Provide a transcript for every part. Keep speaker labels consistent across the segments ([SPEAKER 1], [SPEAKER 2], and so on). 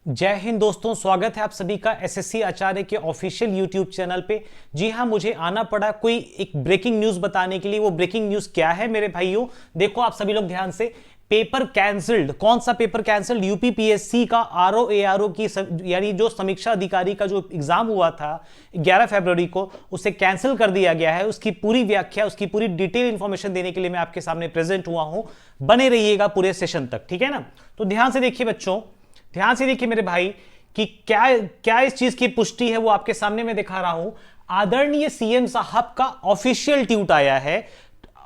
[SPEAKER 1] जय हिंद दोस्तों, स्वागत है आप सभी का एसएससी आचार्य के ऑफिशियल यूट्यूब चैनल पे। जी हाँ, मुझे आना पड़ा कोई एक ब्रेकिंग न्यूज बताने के लिए। वो ब्रेकिंग न्यूज क्या है मेरे भाइयों, देखो आप सभी लोग ध्यान से। Paper cancelled. कौन सा पेपर कैंसिल्ड? यूपीपीएससी का आरओ एआरओ की यानी जो समीक्षा अधिकारी का जो एग्जाम हुआ था 11 फरवरी को, उसे कैंसिल कर दिया गया है। उसकी पूरी व्याख्या, उसकी पूरी डिटेल इंफॉर्मेशन देने के लिए मैं आपके सामने प्रेजेंट हुआ हूं। बने रहिएगा पूरे सेशन तक, ठीक है ना। तो ध्यान से देखिए बच्चों, ध्यान से देखिए मेरे भाई कि क्या क्या इस चीज की पुष्टि है वो आपके सामने मैं दिखा रहा हूं। आदरणीय सीएम साहब का ऑफिशियल ट्वीट आया है,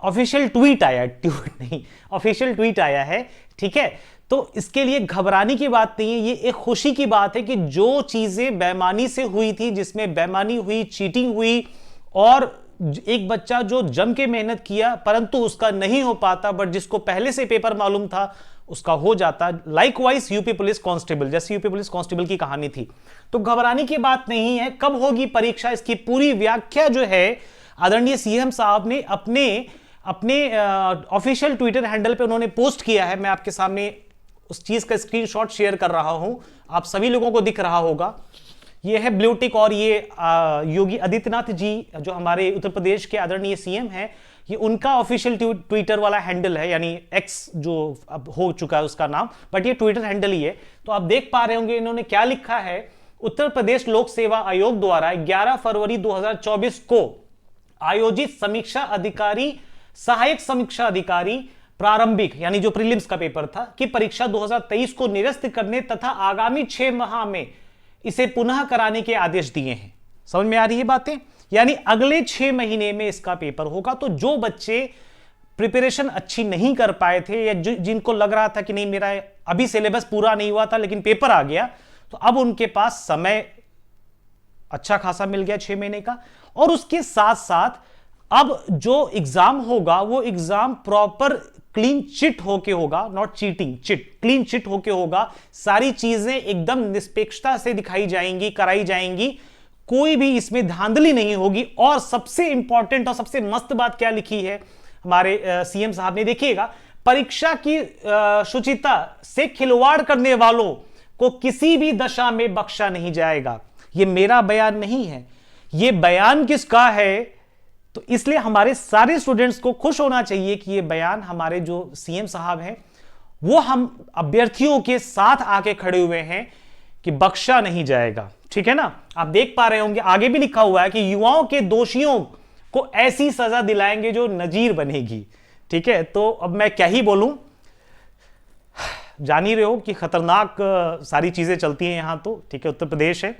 [SPEAKER 1] ऑफिशियल ट्वीट आया, ट्वीट नहीं, ऑफिशियल ट्वीट आया है, ठीक है। तो इसके लिए घबराने की बात नहीं है, ये एक खुशी की बात है कि जो चीजें बेईमानी से हुई थी, जिसमें बेईमानी हुई, चीटिंग हुई, और एक बच्चा जो जम के मेहनत किया परंतु उसका नहीं हो पाता, बट जिसको पहले से पेपर मालूम था उसका हो जाता। लाइकवाइज यूपी पुलिस कांस्टेबल, जैसे यूपी पुलिस कांस्टेबल की कहानी थी। तो घबराने की बात नहीं है। कब होगी परीक्षा, इसकी पूरी व्याख्या जो है आदरणीय सीएम साहब ने अपने अपने ऑफिशियल ट्विटर हैंडल पे उन्होंने पोस्ट किया है। मैं आपके सामने उस चीज का स्क्रीनशॉट शेयर कर रहा हूं, आप सभी लोगों को दिख रहा होगा। ये है ब्लूटिक, और ये योगी आदित्यनाथ जी जो हमारे उत्तर प्रदेश के आदरणीय सीएम हैं, ये उनका ऑफिशियल ट्विटर वाला हैंडल है, यानी एक्स जो अब हो चुका है उसका नाम, बट ये ट्विटर हैंडल ही है। तो आप देख पा रहे होंगे इन्होंने क्या लिखा है। उत्तर प्रदेश लोक सेवा आयोग द्वारा 11 फरवरी 2024 को आयोजित समीक्षा अधिकारी, सहायक समीक्षा अधिकारी प्रारंभिक यानी जो प्रीलिम्स का पेपर था की परीक्षा 2023 को निरस्त करने तथा आगामी 6 माह में इसे पुनः कराने के आदेश दिए हैं। समझ में आ रही है बातें? यानी अगले 6 महीने में इसका पेपर होगा। तो जो बच्चे प्रिपरेशन अच्छी नहीं कर पाए थे, या जिनको लग रहा था कि नहीं मेरा अभी सिलेबस पूरा नहीं हुआ था लेकिन पेपर आ गया, तो अब उनके पास समय अच्छा खासा मिल गया 6 महीने का। और उसके साथ साथ अब जो एग्जाम होगा वो एग्जाम प्रॉपर क्लीन चिट होके होगा, not cheating, chit, clean chit होके होगा। सारी चीजें एकदम निष्पक्षता से दिखाई जाएंगी, कराई जाएंगी, कोई भी इसमें धांधली नहीं होगी। और सबसे इंपॉर्टेंट और सबसे मस्त बात क्या लिखी है हमारे सीएम साहब ने, देखिएगा, परीक्षा की शुचिता से खिलवाड़ करने वालों को किसी भी दशा में बख्शा नहीं जाएगा। यह मेरा बयान नहीं है, यह बयान किसका है? तो इसलिए हमारे सारे स्टूडेंट्स को खुश होना चाहिए कि यह बयान हमारे जो सीएम साहब हैं वो हम अभ्यर्थियों के साथ आके खड़े हुए हैं कि बख्शा नहीं जाएगा, ठीक है ना। आप देख पा रहे होंगे आगे भी लिखा हुआ है कि युवाओं के दोषियों को ऐसी सजा दिलाएंगे जो नजीर बनेगी, ठीक है। तो अब मैं क्या ही बोलूं, जान ही रहे हो कि खतरनाक सारी चीजें चलती हैं यहां, तो ठीक है, उत्तर प्रदेश है।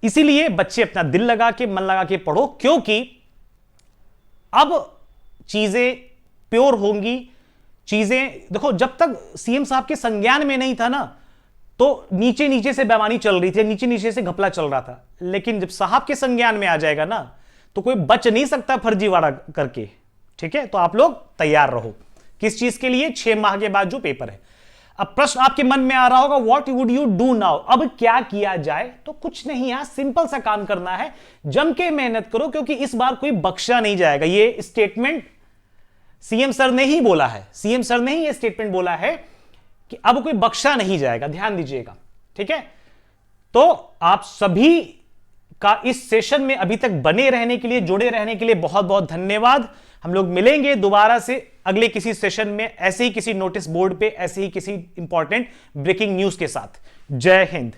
[SPEAKER 1] इसीलिए बच्चे अपना दिल लगा के, मन लगा के पढ़ो, क्योंकि अब चीजें प्योर होंगी। चीजें देखो, जब तक सीएम साहब के संज्ञान में नहीं था ना, तो नीचे नीचे से बेईमानी चल रही थी, नीचे नीचे से घपला चल रहा था। लेकिन जब साहब के संज्ञान में आ जाएगा ना, तो कोई बच नहीं सकता फर्जीवाड़ा करके, ठीक है। तो आप लोग तैयार रहो किस चीज के लिए? 6 माह के बाद जो पेपर है। अब प्रश्न आपके मन में आ रहा होगा, what would you do now? अब क्या किया जाए? तो कुछ नहीं, यहां सिंपल सा काम करना है, जम के मेहनत करो, क्योंकि इस बार कोई बख्शा नहीं जाएगा। ये स्टेटमेंट सीएम सर ने ही बोला है, सीएम सर ने ही ये स्टेटमेंट बोला है कि अब कोई बख्शा नहीं जाएगा, ध्यान दीजिएगा, ठीक है। तो आप सभी का इस सेशन में अभी तक बने रहने के लिए, जुड़े रहने के लिए बहुत बहुत धन्यवाद। हम लोग मिलेंगे दोबारा से अगले किसी सेशन में, ऐसे ही किसी नोटिस बोर्ड पे, ऐसे ही किसी इंपॉर्टेंट ब्रेकिंग न्यूज के साथ। जय हिंद।